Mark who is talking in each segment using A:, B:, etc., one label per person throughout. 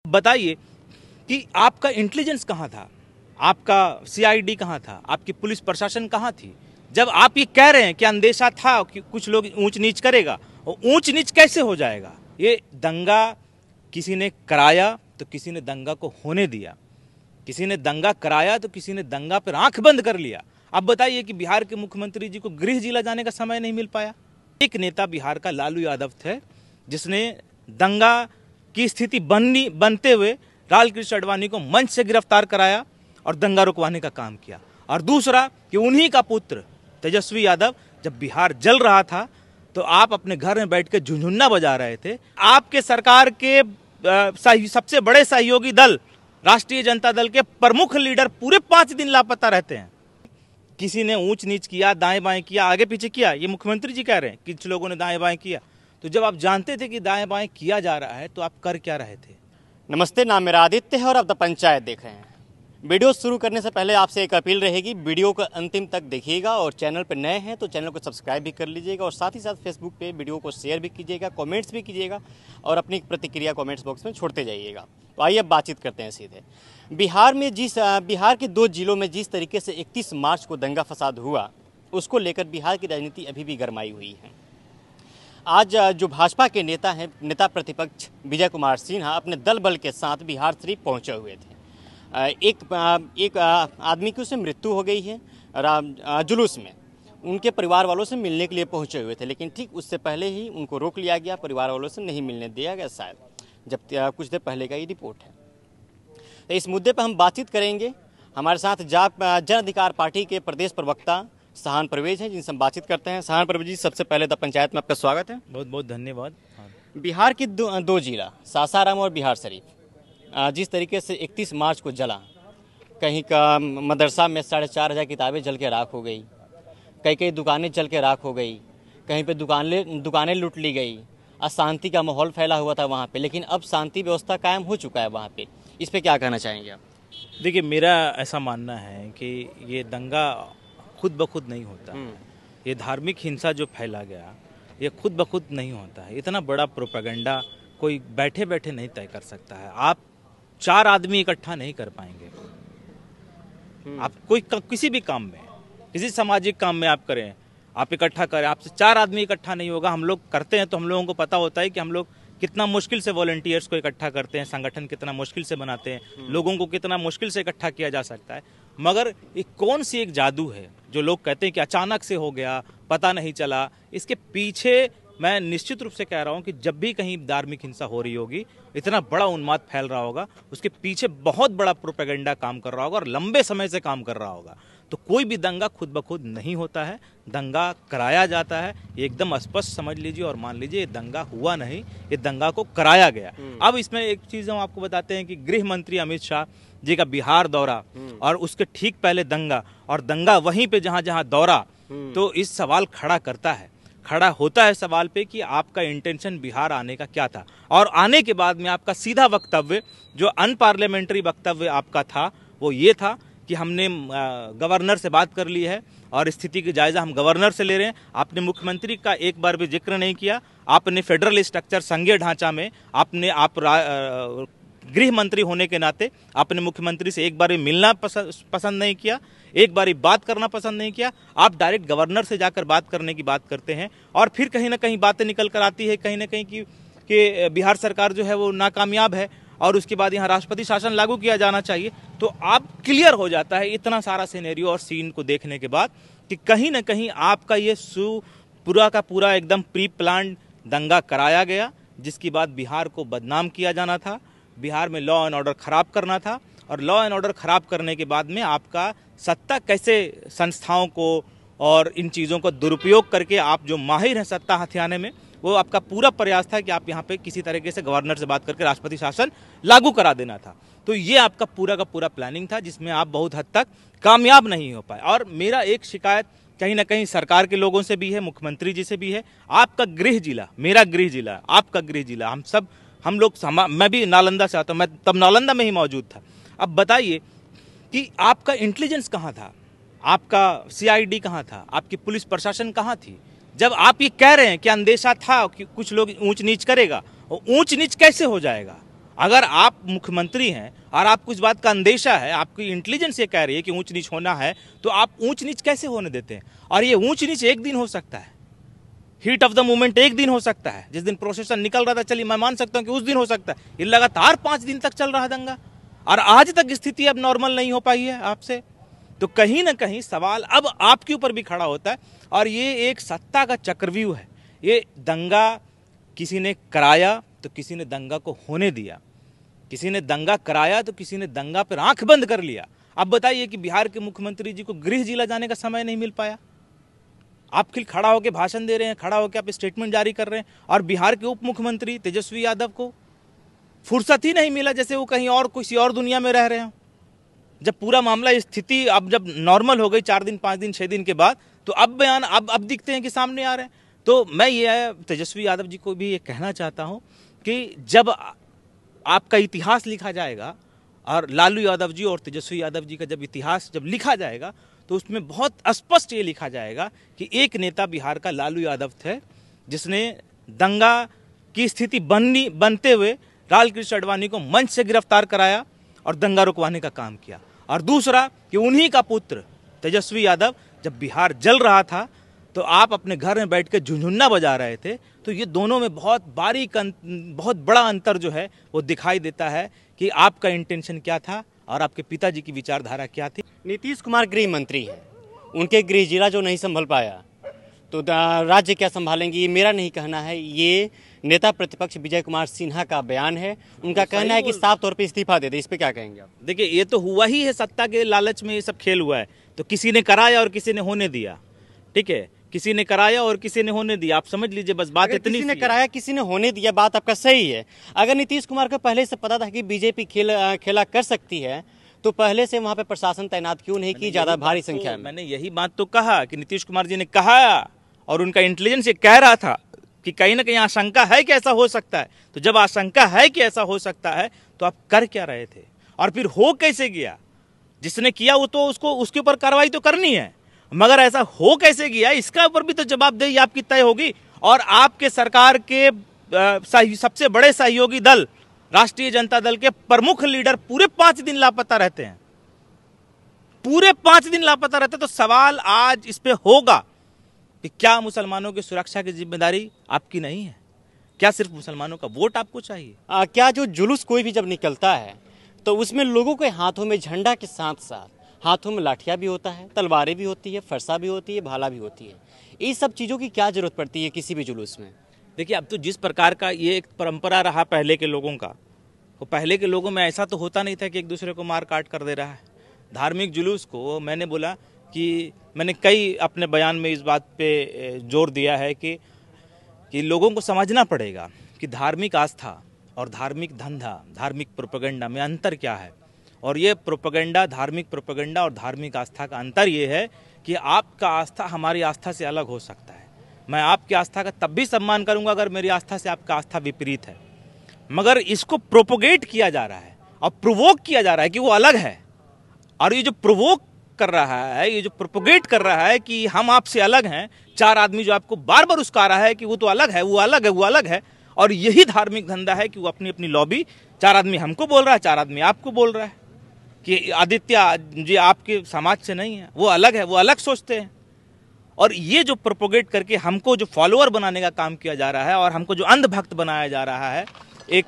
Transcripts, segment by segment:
A: बताइए कि आपका इंटेलिजेंस कहाँ था, आपका सीआईडी कहाँ था, आपकी पुलिस प्रशासन कहाँ थी जब आप ये कह रहे हैं कि अंदेशा था कि कुछ लोग ऊंच नीच करेगा। और ऊंच नीच कैसे हो जाएगा? ये दंगा किसी ने कराया तो किसी ने दंगा को होने दिया, किसी ने दंगा कराया तो किसी ने दंगा पर आंख बंद कर लिया। अब बताइए कि बिहार के मुख्यमंत्री जी को गृह जिला जाने का समय नहीं मिल पाया। एक नेता बिहार का लालू यादव थे जिसने दंगा की स्थिति बनते हुए लालकृष्ण आडवाणी को मंच से गिरफ्तार कराया और दंगा रुकवाने का काम किया। और दूसरा कि उन्हीं का पुत्र तेजस्वी यादव जब बिहार जल रहा था तो आप अपने घर में बैठ के झुनझुन्ना बजा रहे थे। आपके सरकार के सबसे बड़े सहयोगी दल राष्ट्रीय जनता दल के प्रमुख लीडर पूरे 5 दिन लापता रहते हैं। किसी ने ऊंच नीच किया, दाएं बाएं किया, आगे पीछे किया, ये मुख्यमंत्री जी कह रहे हैं कि कुछ लोगों ने दाएं बाएं किया। तो जब आप जानते थे कि दाएं बाएं किया जा रहा है तो आप कर क्या रहे थे?
B: नमस्ते, नाम मेरा आदित्य है और आप द पंचायत देख रहे हैं। वीडियो शुरू करने से पहले आपसे एक अपील रहेगी, वीडियो को अंतिम तक देखिएगा और चैनल पर नए हैं तो चैनल को सब्सक्राइब भी कर लीजिएगा और साथ ही साथ फेसबुक पे वीडियो को शेयर भी कीजिएगा, कमेंट्स भी कीजिएगा और अपनी प्रतिक्रिया कमेंट्स बॉक्स में छोड़ते जाइएगा। तो आइए अब बातचीत करते हैं सीधे। बिहार के 2 जिलों में जिस तरीके से 31 मार्च को दंगा फसाद हुआ उसको लेकर बिहार की राजनीति अभी भी गरमाई हुई है। आज जो भाजपा के नेता प्रतिपक्ष विजय कुमार सिन्हा अपने दल बल के साथ बिहार शरीफ पहुंचे हुए थे। एक आदमी की उससे मृत्यु हो गई है जुलूस में, उनके परिवार वालों से मिलने के लिए पहुंचे हुए थे, लेकिन ठीक उससे पहले ही उनको रोक लिया गया, परिवार वालों से नहीं मिलने दिया गया शायद, जब कुछ देर पहले का ये रिपोर्ट है। तो इस मुद्दे पर हम बातचीत करेंगे। हमारे साथ जन अधिकार पार्टी के प्रदेश प्रवक्ता सहान परवेज हैं जिनसे हम बातचीत करते हैं। सहान परवेज जी, सबसे पहले द पंचायत में आपका स्वागत है।
A: बहुत बहुत धन्यवाद।
B: बिहार के दो जिला सासाराम और बिहार शरीफ जिस तरीके से 31 मार्च को जला, कहीं का मदरसा में 4,500 किताबें जल के राख हो गई, कई दुकानें जल के राख हो गई, कहीं पे दुकानें लूट ली गई, अशांति का माहौल फैला हुआ था वहाँ पे, लेकिन अब शांति व्यवस्था कायम हो चुका है वहाँ पे। इस पे क्या कहना चाहेंगे आप?
A: देखिए, मेरा ऐसा मानना है कि ये दंगा खुद ब खुद नहीं होता है। ये धार्मिक हिंसा जो फैला गया ये खुद ब खुद नहीं होता है। इतना बड़ा प्रोपेगेंडा कोई बैठे बैठे नहीं तय कर सकता है। आप 4 आदमी इकट्ठा नहीं कर पाएंगे। आप किसी भी काम में, किसी सामाजिक काम में आप करें, आप इकट्ठा करें, आपसे 4 आदमी इकट्ठा नहीं होगा। हम लोग करते हैं तो हम लोगों को पता होता है कि हम लोग कितना मुश्किल से वॉलंटियर्स को इकट्ठा करते हैं, संगठन कितना मुश्किल से बनाते हैं, लोगों को कितना मुश्किल से इकट्ठा किया जा सकता है। मगर ये कौन सी एक जादू है जो लोग कहते हैं कि अचानक से हो गया, पता नहीं चला। इसके पीछे मैं निश्चित रूप से कह रहा हूं कि जब भी कहीं धार्मिक हिंसा हो रही होगी, इतना बड़ा उन्माद फैल रहा होगा, उसके पीछे बहुत बड़ा प्रोपेगेंडा काम कर रहा होगा और लंबे समय से काम कर रहा होगा। तो कोई भी दंगा खुद ब खुद नहीं होता है, दंगा कराया जाता है। ये एकदम स्पष्ट समझ लीजिए और मान लीजिए, ये दंगा हुआ नहीं, ये दंगा को कराया गया। अब इसमें एक चीज हम आपको बताते हैं कि गृह मंत्री अमित शाह जी का बिहार दौरा और उसके ठीक पहले दंगा, और दंगा वहीं पे जहां जहां दौरा, तो इस सवाल खड़ा होता है सवाल पे कि आपका इंटेंशन बिहार आने का क्या था। और आने के बाद में आपका सीधा वक्तव्य, जो अनपार्लियामेंट्री वक्तव्य आपका था, वो ये था कि हमने गवर्नर से बात कर ली है और स्थिति की जायजा हम गवर्नर से ले रहे हैं। आपने मुख्यमंत्री का एक बार भी जिक्र नहीं किया। आपने फेडरल स्ट्रक्चर, संघीय ढांचा में आप गृह मंत्री होने के नाते आपने मुख्यमंत्री से एक बार भी मिलना पसंद नहीं किया, एक बार बात करना पसंद नहीं किया। आप डायरेक्ट गवर्नर से जाकर बात करने की बात करते हैं और फिर कहीं ना कहीं बातें निकल कर आती है कहीं ना कहीं कि बिहार सरकार जो है वो नाकामयाब है और उसके बाद यहाँ राष्ट्रपति शासन लागू किया जाना चाहिए। तो आप क्लियर हो जाता है इतना सारा सिनेरियो और सीन को देखने के बाद कि कहीं ना कहीं आपका ये पूरा का पूरा एकदम प्री प्लान दंगा कराया गया, जिसकी बाद बिहार को बदनाम किया जाना था, बिहार में लॉ एंड ऑर्डर खराब करना था। और लॉ एंड ऑर्डर खराब करने के बाद में आपका सत्ता कैसे संस्थाओं को और इन चीज़ों का दुरुपयोग करके आप जो माहिर हैं सत्ता हथियाने में, वो आपका पूरा प्रयास था कि आप यहाँ पे किसी तरीके से गवर्नर से बात करके राष्ट्रपति शासन लागू करा देना था। तो ये आपका पूरा का पूरा प्लानिंग था जिसमें आप बहुत हद तक कामयाब नहीं हो पाए। और मेरा एक शिकायत कहीं ना कहीं सरकार के लोगों से भी है, मुख्यमंत्री जी से भी है। आपका गृह जिला, मेरा गृह जिला, आपका गृह जिला, मैं भी नालंदा से आता हूँ, मैं तब नालंदा में ही मौजूद था। अब बताइए कि आपका इंटेलिजेंस कहाँ था, आपका सीआईडी कहाँ था, आपकी पुलिस प्रशासन कहाँ थी जब आप ये कह रहे हैं कि अंदेशा था कि कुछ लोग ऊंच नीच करेगा। और ऊंच नीच कैसे हो जाएगा? अगर आप मुख्यमंत्री हैं और आपको इस बात का अंदेशा है, आपकी इंटेलिजेंस ये कह रही है कि ऊंच नीच होना है, तो आप ऊंच नीच कैसे होने देते हैं? और ये ऊंच नीच एक दिन हो सकता है, हीट ऑफ द मोमेंट एक दिन हो सकता है, जिस दिन प्रोसेशन निकल रहा था, चलिए मैं मान सकता हूं कि उस दिन हो सकता है। ये लगातार 5 दिन तक चल रहा है दंगा, और आज तक स्थिति अब नॉर्मल नहीं हो पाई है आपसे। तो कहीं ना कहीं सवाल अब आपके ऊपर भी खड़ा होता है, और ये एक सत्ता का चक्रव्यूह है। ये दंगा किसी ने कराया तो किसी ने दंगा को होने दिया, किसी ने दंगा कराया तो किसी ने दंगा पर आंख बंद कर लिया। अब बताइए कि बिहार के मुख्यमंत्री जी को गृह जिला जाने का समय नहीं मिल पाया। आप फिर खड़ा होकर भाषण दे रहे हैं, खड़ा होकर आप स्टेटमेंट जारी कर रहे हैं, और बिहार के उप मुख्यमंत्री तेजस्वी यादव को फुर्सत ही नहीं मिला, जैसे वो कहीं और किसी और दुनिया में रह रहे हो। जब पूरा मामला स्थिति अब जब नॉर्मल हो गई 4 दिन 5 दिन 6 दिन के बाद, तो अब बयान अब दिखते हैं कि सामने आ रहे हैं। तो मैं ये तेजस्वी यादव जी को भी ये कहना चाहता हूं कि जब आपका इतिहास लिखा जाएगा, और लालू यादव जी और तेजस्वी यादव जी का जब इतिहास जब लिखा जाएगा, तो उसमें बहुत स्पष्ट ये लिखा जाएगा कि एक नेता बिहार का लालू यादव थे, जिसने दंगा की स्थिति बनते हुए लालकृष्ण आडवाणी को मंच से गिरफ्तार कराया और दंगा रुकवाने का काम किया। और दूसरा कि उन्हीं का पुत्र तेजस्वी यादव, जब बिहार जल रहा था तो आप अपने घर में बैठ के झुनझुन्ना बजा रहे थे। तो ये दोनों में बहुत बहुत बड़ा अंतर जो है वो दिखाई देता है कि आपका इंटेंशन क्या था और आपके पिताजी की विचारधारा क्या थी।
B: नीतीश कुमार गृह मंत्री हैं, उनके गृह जिला जो नहीं संभल पाया तो राज्य क्या संभालेंगे, ये मेरा नहीं कहना है, ये नेता प्रतिपक्ष विजय कुमार सिन्हा का बयान है। उनका कहना है कि साफ तौर पे इस्तीफा दे दे। इस पे क्या कहेंगे आप?
A: देखिए, ये तो हुआ ही है, सत्ता के लालच में ये सब खेल हुआ है। तो किसी ने कराया और किसी ने होने दिया, ठीक है, किसी ने कराया और किसी ने होने दिया। आप समझ लीजिए, बस बात इतनी।
B: किसी ने कराया किसी ने होने दिया, बात आपका सही है। अगर नीतीश कुमार को पहले से पता था कि बीजेपी खेला कर सकती है, तो पहले से वहां पे प्रशासन तैनात क्यों नहीं की ज्यादा भारी संख्या में?
A: मैंने यही बात तो कहा कि नीतीश कुमार जी ने कहा, और उनका इंटेलिजेंस ये कह रहा था कि कहीं ना कहीं आशंका है कि ऐसा हो सकता है। तो जब आशंका है कि ऐसा हो सकता है, तो आप कर क्या रहे थे, और फिर हो कैसे गया? जिसने किया वो तो उसके ऊपर कार्रवाई तो करनी है, मगर ऐसा हो कैसे गया, इसका ऊपर भी तो जवाबदेही आपकी तय होगी। और आपके सरकार के सबसे बड़े सहयोगी दल राष्ट्रीय जनता दल के प्रमुख लीडर पूरे 5 दिन लापता रहते हैं, पूरे 5 दिन लापता रहते। तो सवाल आज इस पे होगा कि क्या मुसलमानों की सुरक्षा की जिम्मेदारी आपकी नहीं है? क्या सिर्फ मुसलमानों का वोट आपको चाहिए?
B: क्या जो जुलूस कोई भी जब निकलता है तो उसमें लोगों के हाथों में झंडा के साथ साथ हाथों में लाठियां भी होता है, तलवारें भी होती है, फरसा भी होती है, भाला भी होती है। ये सब चीज़ों की क्या जरूरत पड़ती है किसी भी जुलूस में?
A: देखिए, अब तो जिस प्रकार का ये एक परंपरा रहा पहले के लोगों का, वो पहले के लोगों में ऐसा तो होता नहीं था कि एक दूसरे को मार काट कर दे रहा है। धार्मिक जुलूस को मैंने बोला कि मैंने कई अपने बयान में इस बात पे जोर दिया है कि लोगों को समझना पड़ेगा कि धार्मिक आस्था और धार्मिक धंधा, धार्मिक प्रोपेगेंडा में अंतर क्या है। और ये प्रोपेगेंडा, धार्मिक प्रोपेगेंडा और धार्मिक आस्था का अंतर ये है कि आपका आस्था हमारी आस्था से अलग हो सकता है। मैं आपकी आस्था का तब भी सम्मान करूंगा अगर मेरी आस्था से आपका आस्था विपरीत है, मगर इसको प्रोपोगेट किया जा रहा है और प्रोवोक किया जा रहा है कि वो अलग है। और ये जो प्रोवोक कर रहा है, ये जो प्रोपोगेट कर रहा है कि हम आपसे अलग हैं, 4 आदमी जो आपको बार बार उसका रहा है कि वो तो अलग है, वो अलग है, वो अलग है, और यही धार्मिक धंधा है कि वो अपनी अपनी लॉबी, 4 आदमी हमको बोल रहा है, 4 आदमी आपको बोल रहा है कि आदित्य जी आपके समाज से नहीं है, वो अलग है, वो अलग सोचते हैं। और ये जो प्रोपोगेट करके हमको जो फॉलोअर बनाने का काम किया जा रहा है और हमको जो अंधभक्त बनाया जा रहा है, एक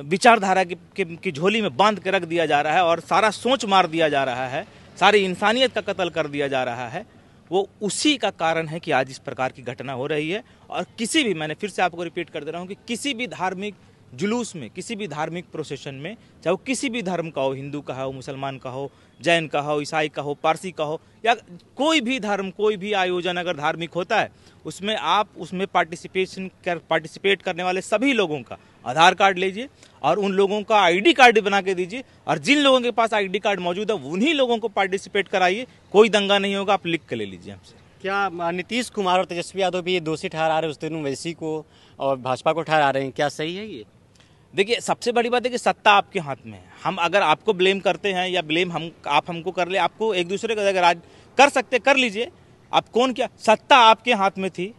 A: विचारधारा की झोली में बांध के रख दिया जा रहा है और सारा सोच मार दिया जा रहा है, सारी इंसानियत का कत्ल कर दिया जा रहा है, वो उसी का कारण है कि आज इस प्रकार की घटना हो रही है। और किसी भी, मैंने फिर से आपको रिपीट कर दे रहा हूँ कि किसी भी धार्मिक जुलूस में, किसी भी धार्मिक प्रोसेशन में, चाहे वो किसी भी धर्म का हो, हिंदू का हो, मुसलमान का हो, जैन का हो, ईसाई का हो, पारसी का हो, या कोई भी धर्म, कोई भी आयोजन अगर धार्मिक होता है, उसमें आप उसमें पार्टिसिपेट करने वाले सभी लोगों का आधार कार्ड लीजिए और उन लोगों का आईडी कार्ड बना के दीजिए, और जिन लोगों के पास आईडी कार्ड मौजूद है उन्हीं लोगों को पार्टिसिपेट कराइए। कोई दंगा नहीं होगा, आप लिख के ले लीजिए हमसे।
B: क्या नीतीश कुमार और तेजस्वी यादव भी ये दोषी ठहरा रहे हैं, उस दिन ओवैसी को और भाजपा को ठहरा रहे हैं, क्या सही है ये?
A: देखिए, सबसे बड़ी बात है कि सत्ता आपके हाथ में है। हम अगर आपको ब्लेम करते हैं या ब्लेम आप हमको कर ले, आपको एक दूसरे को अगर आज कर सकते कर लीजिए। आप कौन क्या, सत्ता आपके हाथ में थी,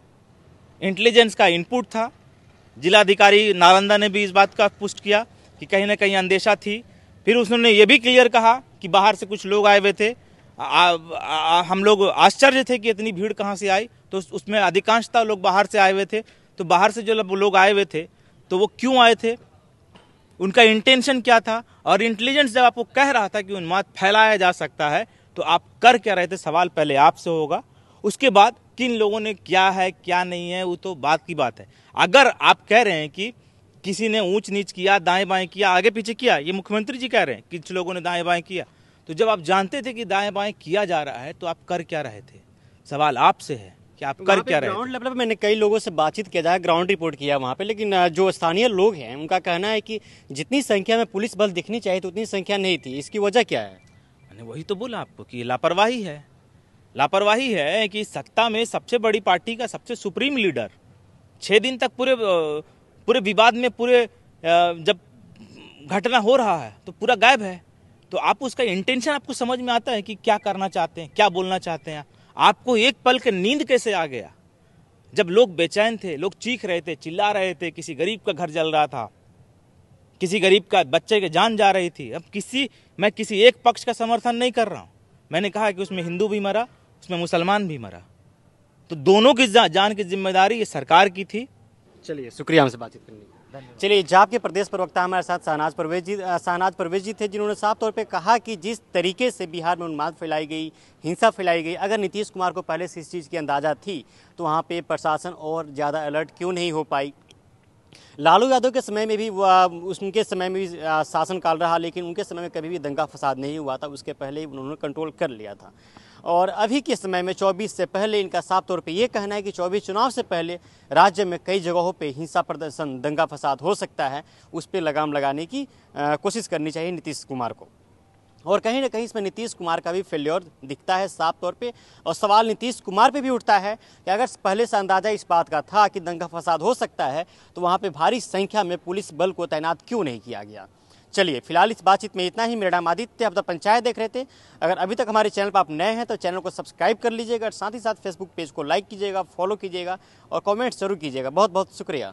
A: इंटेलिजेंस का इनपुट था, जिलाधिकारी नालंदा ने भी इस बात का पुष्ट किया कि कहीं ना कहीं अंदेशा थी। फिर उसने ये भी क्लियर कहा कि बाहर से कुछ लोग आए हुए थे, हम लोग आश्चर्य थे कि इतनी भीड़ कहाँ से आई, तो उसमें अधिकांशतः लोग बाहर से आए हुए थे। तो बाहर से जो लोग आए हुए थे तो वो क्यों आए थे, उनका इंटेंशन क्या था, और इंटेलिजेंस जब आपको कह रहा था कि उन्माद फैलाया जा सकता है तो आप कर क्या रहे थे, सवाल पहले आपसे होगा। उसके बाद किन लोगों ने क्या है क्या नहीं है वो तो बात की बात है। अगर आप कह रहे हैं कि किसी ने ऊंच नीच किया, दाएं बाएं किया, आगे पीछे किया, ये मुख्यमंत्री जी कह रहे हैं कि कुछ लोगों ने दाएं बाएं किया, तो जब आप जानते थे कि दाएं बाएं किया जा रहा है तो आप कर क्या रहे थे, सवाल आपसे है कि आप कर क्या रहे थे।
B: ग्राउंड लेवल पे मैंने कई लोगों से बातचीत किया जाए, ग्राउंड रिपोर्ट किया वहाँ पे, लेकिन जो स्थानीय लोग हैं उनका कहना है कि जितनी संख्या में पुलिस बल दिखनी चाहिए तो उतनी संख्या नहीं थी। इसकी वजह क्या है?
A: मैंने वही तो बोला आपको कि लापरवाही है। लापरवाही है कि सत्ता में सबसे बड़ी पार्टी का सबसे सुप्रीम लीडर 6 दिन तक पूरे विवाद में, जब घटना हो रहा है तो पूरा गायब है। तो आप उसका इंटेंशन आपको समझ में आता है कि क्या करना चाहते हैं, क्या बोलना चाहते हैं। आपको एक पल के नींद कैसे आ गया जब लोग बेचैन थे, लोग चीख रहे थे, चिल्ला रहे थे, किसी गरीब का घर जल रहा था, किसी गरीब का बच्चे की जान जा रही थी। अब मैं किसी एक पक्ष का समर्थन नहीं कर रहा हूं। मैंने कहा कि उसमें हिंदू भी मरा, उसमें मुसलमान भी मरा, तो दोनों की जान की जिम्मेदारी ये सरकार की थी।
B: चलिए, शुक्रिया हमसे बातचीत करने की। चलिए, जाप के प्रदेश प्रवक्ता हमारे साथ शहनाज परवेज जी थे, जिन्होंने साफ तौर पे कहा कि जिस तरीके से बिहार में उन्माद फैलाई गई, हिंसा फैलाई गई, अगर नीतीश कुमार को पहले से इस चीज़ की अंदाज़ा थी तो वहाँ पे प्रशासन और ज़्यादा अलर्ट क्यों नहीं हो पाई। लालू यादव के समय में भी उनके समय में भी शासनकाल रहा, लेकिन उनके समय में कभी भी दंगा फसाद नहीं हुआ था, उसके पहले ही उन्होंने कंट्रोल कर लिया था। और अभी के समय में 24 से पहले इनका साफ तौर पे ये कहना है कि 24 चुनाव से पहले राज्य में कई जगहों पे हिंसा प्रदर्शन, दंगा फसाद हो सकता है, उस पर लगाम लगाने की कोशिश करनी चाहिए नीतीश कुमार को। और कहीं ना कहीं इसमें नीतीश कुमार का भी फेल्योर दिखता है साफ तौर पे। और सवाल नीतीश कुमार पे भी उठता है कि अगर पहले से अंदाजा इस बात का था कि दंगा फसाद हो सकता है तो वहाँ पे भारी संख्या में पुलिस बल को तैनात क्यों नहीं किया गया। चलिए, फिलहाल इस बातचीत में इतना ही। मेरा नाम आदित्य, आप द पंचायत देख रहे थे। अगर अभी तक हमारे चैनल पर आप नए हैं तो चैनल को सब्सक्राइब कर लीजिएगा, और साथ ही साथ फेसबुक पेज को लाइक कीजिएगा, फॉलो कीजिएगा और कॉमेंट्स जरूर कीजिएगा। बहुत बहुत शुक्रिया।